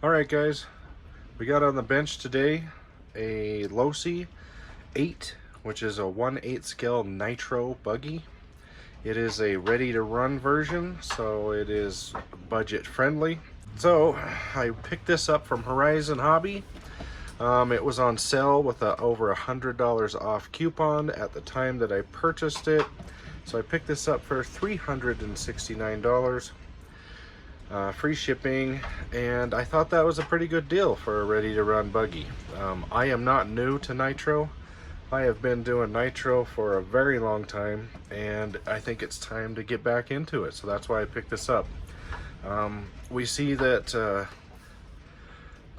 Alright guys, we got on the bench today a Losi 8, which is a 1/8 scale Nitro Buggy. It is a ready to run version, so it is budget friendly. So I picked this up from Horizon Hobby. It was on sale with a over $100 off coupon at the time that I purchased it. So I picked this up for $369. Free shipping, and I thought that was a pretty good deal for a ready-to-run buggy. I am not new to Nitro. I have been doing Nitro for a very long time, and I think it's time to get back into it, so that's why I picked this up. We see that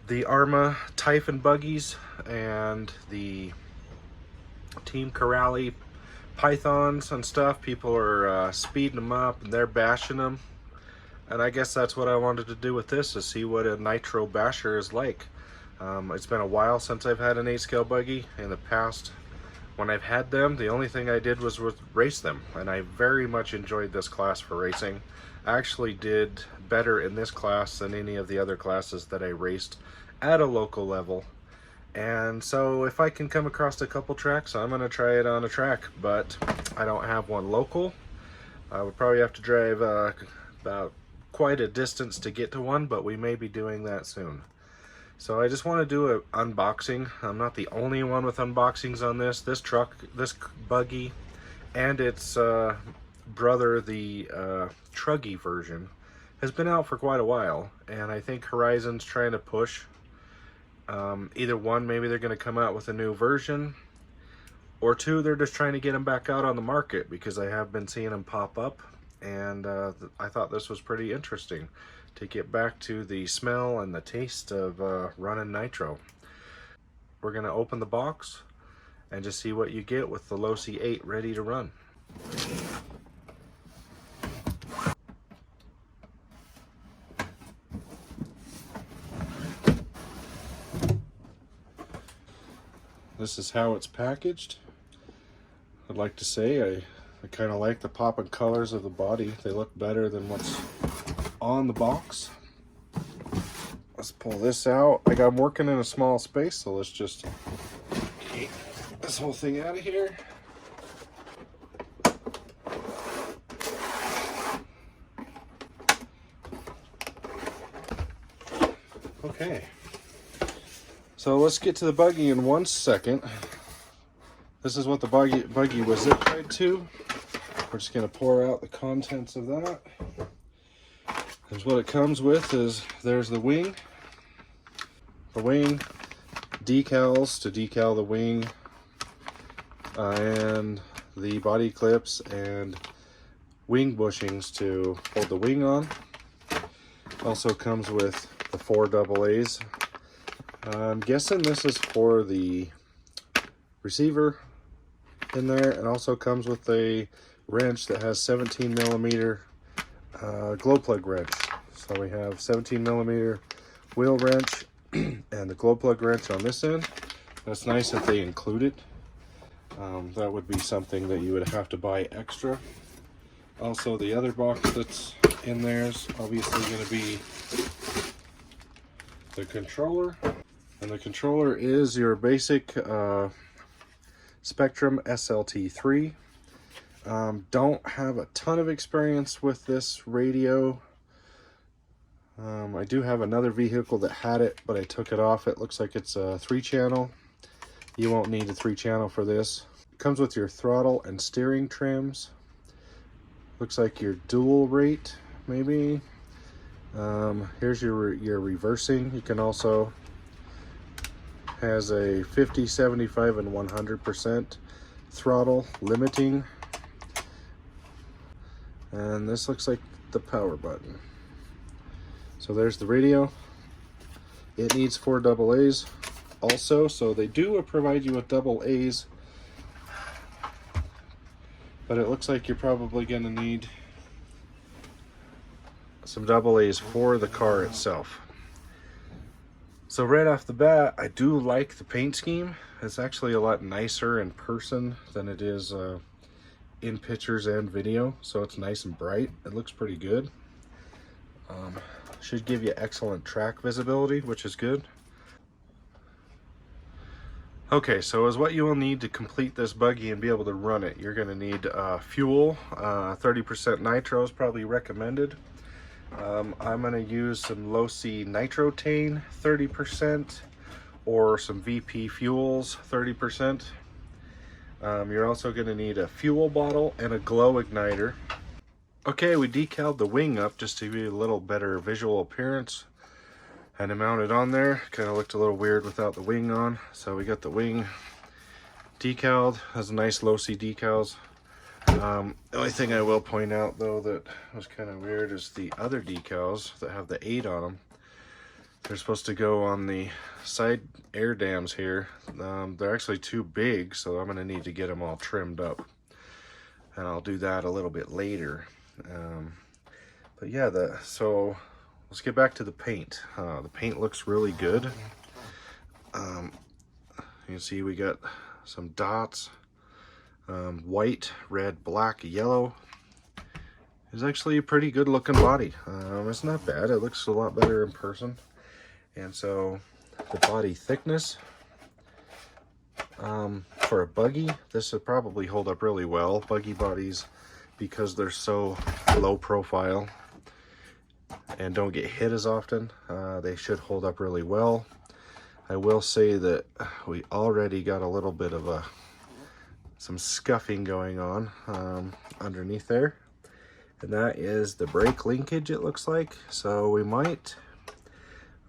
the Arma Typhon buggies and the Team Corrali Pythons and stuff, people are speeding them up and they're bashing them. And I guess that's what I wanted to do with this, is see what a Nitro basher is like. It's been a while since I've had an 8-scale buggy. In the past, when I've had them, the only thing I did was race them. And I very much enjoyed this class for racing. I actually did better in this class than any of the other classes that I raced at a local level. And so if I can come across a couple tracks, I'm going to try it on a track. But I don't have one local. I would probably have to drive about quite a distance to get to one, but we may be doing that soon. So I just want to do an unboxing. I'm not the only one with unboxings on this. This buggy, and its brother, the Truggy version, has been out for quite a while, and I think Horizon's trying to push either one, maybe they're going to come out with a new version, or two, they're just trying to get them back out on the market, because I have been seeing them pop up. And I thought this was pretty interesting to get back to the smell and the taste of running Nitro. We're going to open the box and just see what you get with the Losi 8 ready to run. This is how it's packaged. I'd like to say I kind of like the popping colors of the body. They look better than what's on the box. Let's pull this out. I'm working in a small space, so let's just get this whole thing out of here. Okay. So let's get to the buggy in 1 second. This is what the buggy was zip tied to. We're just going to pour out the contents of that. Here's what it comes with. There's the wing. The wing decals to decal the wing, and the body clips and wing bushings to hold the wing on. Also comes with the 4 AA's. I'm guessing this is for the receiver in there, and also comes with a wrench that has 17mm glow plug wrench. So we have 17mm wheel wrench and the glow plug wrench on this end. That's nice that they include it. That would be something that you would have to buy extra. Also, the other box that's in there is obviously going to be the controller, and the controller is your basic Spectrum SLT3. Don't have a ton of experience with this radio. I do have another vehicle that had it, but I took it off. It looks like it's a 3-channel. You won't need a 3-channel for this. It comes with your throttle and steering trims. Looks like your dual rate, maybe. Here's your reversing. You can also has a 50, 75, and 100% throttle limiting. And this looks like the power button. So there's the radio. It needs 4 AA's also, so they do provide you with AA's, but it looks like you're probably going to need some AA's for the car itself. So right off the bat, I do like the paint scheme. It's actually a lot nicer in person than it is in pictures and video, so it's nice and bright. It looks pretty good. Should give you excellent track visibility, which is good. Okay, so as what you will need to complete this buggy and be able to run it, you're going to need fuel. 30% nitro is probably recommended. I'm going to use some Losi Nitrotane 30% or some VP Fuels 30%. You're also going to need a fuel bottle and a glow igniter. Okay, we decaled the wing up just to give you a little better visual appearance. Had it mounted on there, kind of looked a little weird without the wing on. So we got the wing decaled, has nice Losi decals. The only thing I will point out though that was kind of weird is the other decals that have the 8 on them. They're supposed to go on the side air dams here. They're actually too big, so I'm going to need to get them all trimmed up. And I'll do that a little bit later. But yeah, so let's get back to the paint. The paint looks really good. You can see we got some dots. White, red, black, yellow. It's actually a pretty good looking body. It's not bad. It looks a lot better in person. And so the body thickness, for a buggy, this would probably hold up really well. Buggy bodies, because they're so low profile and don't get hit as often, they should hold up really well. I will say that we already got a little bit of some scuffing going on underneath there, and that is the brake linkage, it looks like. So we're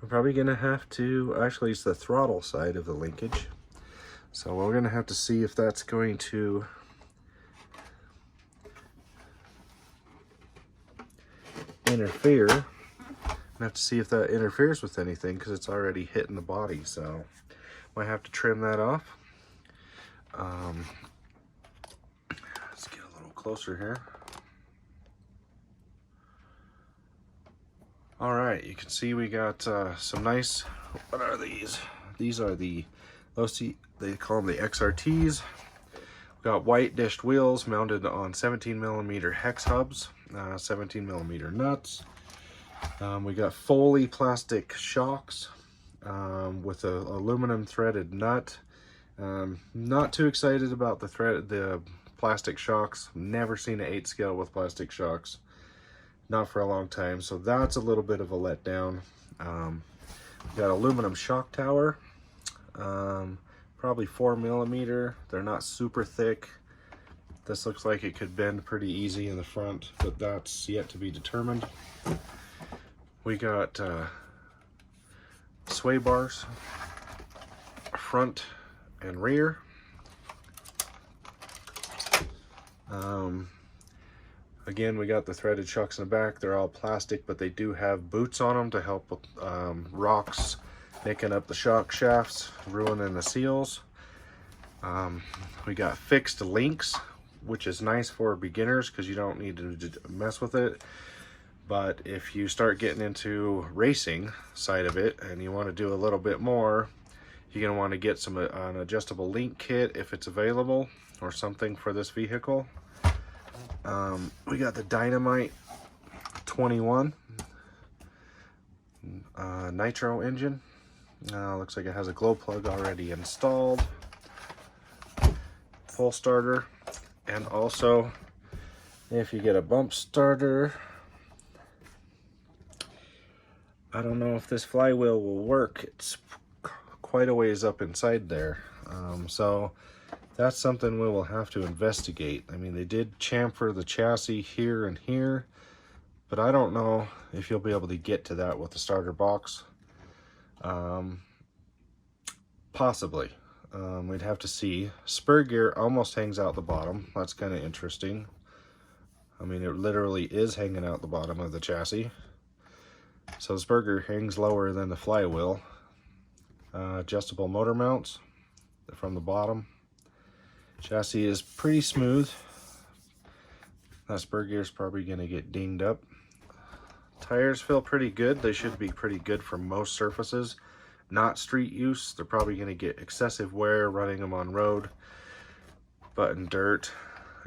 probably gonna have to, actually it's the throttle side of the linkage, so we're gonna have to see if that's going to interfere. I have to see if that interferes with anything because it's already hitting the body, so might have to trim that off. Let's get a little closer here. All right, you can see we got some nice, what are these? These are the Losi, they call them the XRTs. We got white dished wheels mounted on 17mm hex hubs, 17mm nuts. We got Foley plastic shocks with a aluminum threaded nut. Not too excited about the plastic shocks. Never seen an 8 scale with plastic shocks. Not for a long time, so that's a little bit of a letdown. We got aluminum shock tower, probably 4mm. They're not super thick. This looks like it could bend pretty easy in the front, but that's yet to be determined. We got sway bars, front and rear. Again, we got the threaded shocks in the back. They're all plastic, but they do have boots on them to help with rocks nicking up the shock shafts, ruining the seals. We got fixed links, which is nice for beginners because you don't need to mess with it. But if you start getting into racing side of it and you want to do a little bit more, you're going to want to get an adjustable link kit if it's available, or something for this vehicle. We got the Dynamite 21 nitro engine. Looks like it has a glow plug already installed. Full starter, and also if you get a bump starter, I don't know if this flywheel will work. It's quite a ways up inside there. So that's something we will have to investigate. I mean, they did chamfer the chassis here and here, but I don't know if you'll be able to get to that with the starter box. Possibly. We'd have to see. Spur gear almost hangs out the bottom. That's kind of interesting. I mean, it literally is hanging out the bottom of the chassis. So the spur gear hangs lower than the flywheel. Adjustable motor mounts from the bottom. Chassis is pretty smooth. That spur gear is probably going to get dinged up. Tires feel pretty good. They should be pretty good for most surfaces. Not street use. They're probably going to get excessive wear running them on road. But in dirt,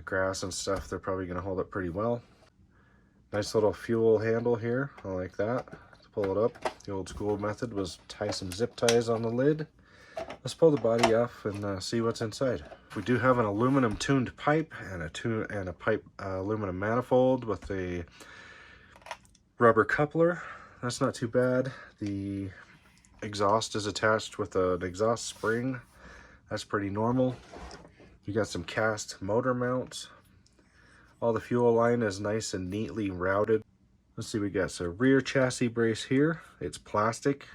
grass and stuff, they're probably going to hold up pretty well. Nice little fuel handle here. I like that. pull it up. The old school method was tie some zip ties on the lid. Let's pull the body off and see what's inside. We do have an aluminum tuned pipe and a pipe aluminum manifold with a rubber coupler. That's not too bad. The exhaust is attached with an exhaust spring. That's pretty normal. You got some cast motor mounts. All the fuel line is nice and neatly routed. Let's see, we got some rear chassis brace here. It's plastic.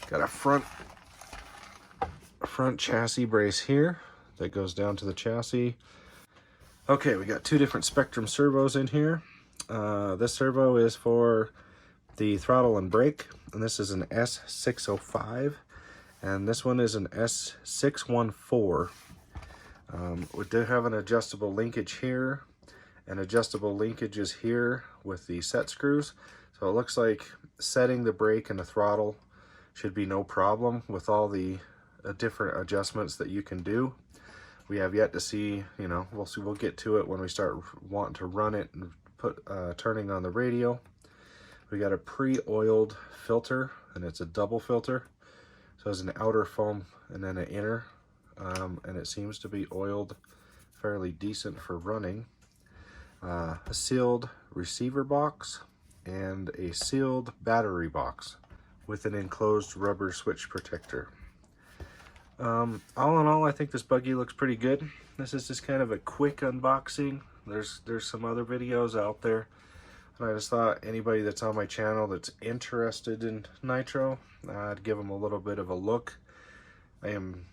Got a front chassis brace here that goes down to the chassis. Okay, we got two different Spectrum servos in here. This servo is for the throttle and brake, and this is an S605, and this one is an S614. We do have an adjustable linkage here and adjustable linkages here with the set screws. So it looks like setting the brake and the throttle should be no problem with all the different adjustments that you can do. We have yet to see, you know, we'll get to it when we start wanting to run it and put turning on the radio. We got a pre-oiled filter, and it's a double filter. So it's an outer foam and then an inner, and it seems to be oiled fairly decent for running. A sealed receiver box and a sealed battery box with an enclosed rubber switch protector. All in all, I think this buggy looks pretty good. This is just kind of a quick unboxing. There's some other videos out there, and I just thought anybody that's on my channel that's interested in Nitro, I'd give them a little bit of a look. I am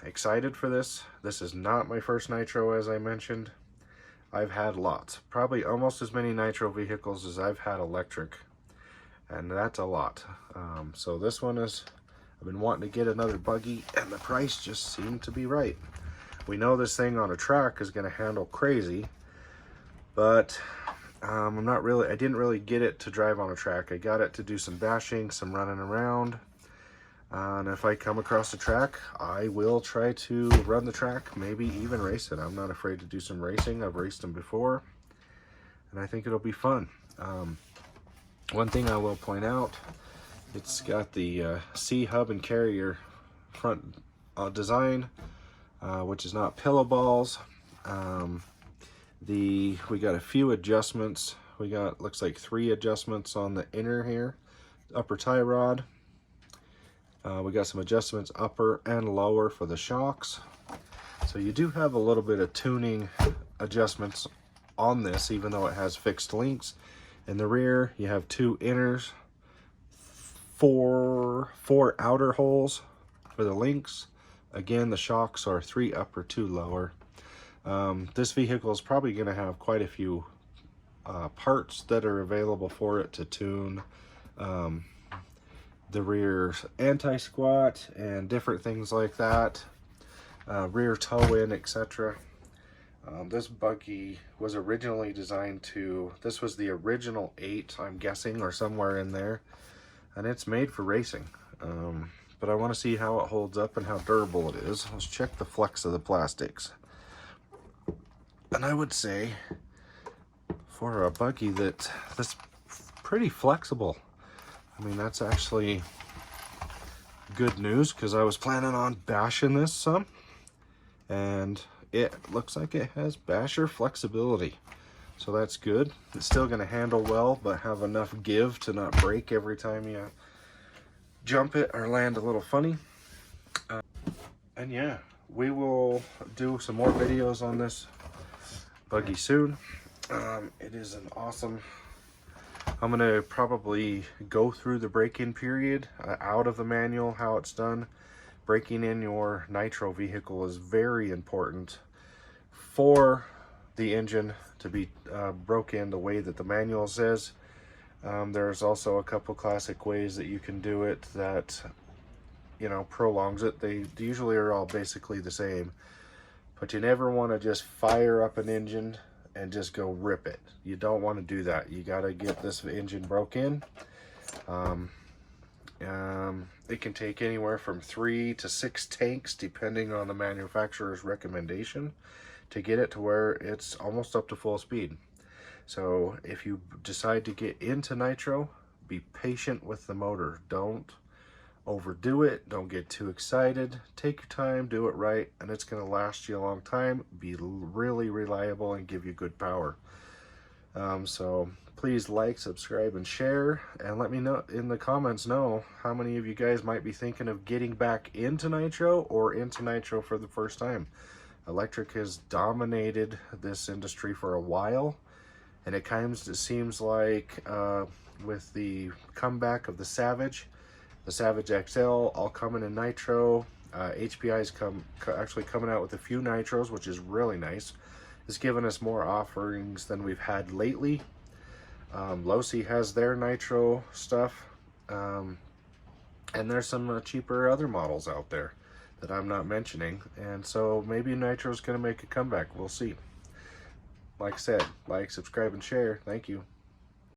excited for this. This is not my first Nitro, as I mentioned. I've had lots, probably almost as many Nitro vehicles as I've had electric, and that's a lot. So this one is, I've been wanting to get another buggy, and the price just seemed to be right. We know this thing on a track is going to handle crazy, but I didn't really get it to drive on a track. I got it to do some bashing, some running around, and if I come across a track, I will try to run the track, maybe even race it. I'm not afraid to do some racing. I've raced them before, and I think it'll be fun. One thing I will point out, it's got the C hub and carrier front design, which is not pillow balls. We got a few adjustments. We got, looks like 3 adjustments on the inner here, upper tie rod. We got some adjustments upper and lower for the shocks. So you do have a little bit of tuning adjustments on this, even though it has fixed links. In the rear, you have 2 inners, 4 outer holes for the links. Again, the shocks are 3 upper, 2 lower. This vehicle is probably going to have quite a few parts that are available for it to tune. The rear anti-squat and different things like that, rear toe-in, etc. This buggy was originally designed to, this was the original 8, I'm guessing, or somewhere in there, and it's made for racing. But I want to see how it holds up and how durable it is. Let's check the flex of the plastics. And I would say for a buggy that's pretty flexible. I mean, that's actually good news, because I was planning on bashing this some, and it looks like it has basher flexibility. So that's good. It's still going to handle well, but have enough give to not break every time you jump it or land a little funny. And yeah, we will do some more videos on this buggy soon. It is an awesome, I'm gonna probably go through the break-in period out of the manual, how it's done. Breaking in your Nitro vehicle is very important for the engine to be broke in the way that the manual says. There's also a couple classic ways that you can do it that, you know, prolongs it. They usually are all basically the same, but you never want to just fire up an engine and just go rip it. You don't want to do that. You got to get this engine broke in. It can take anywhere from 3 to 6 tanks, depending on the manufacturer's recommendation, to get it to where it's almost up to full speed. So if you decide to get into Nitro, be patient with the motor. Don't overdo it. Don't get too excited. Take your time, do it right, and it's going to last you a long time, be really reliable, and give you good power. So please like, subscribe, and share, and let me know in the comments how many of you guys might be thinking of getting back into Nitro or into Nitro for the first time. Electric has dominated this industry for a while, and it seems like with the comeback of the Savage XL all coming in Nitro, HPI's actually coming out with a few Nitros, which is really nice. It's given us more offerings than we've had lately. Losi has their Nitro stuff, and there's some cheaper other models out there that I'm not mentioning, and so maybe Nitro's going to make a comeback. We'll see. Like I said, like, subscribe, and share. Thank you.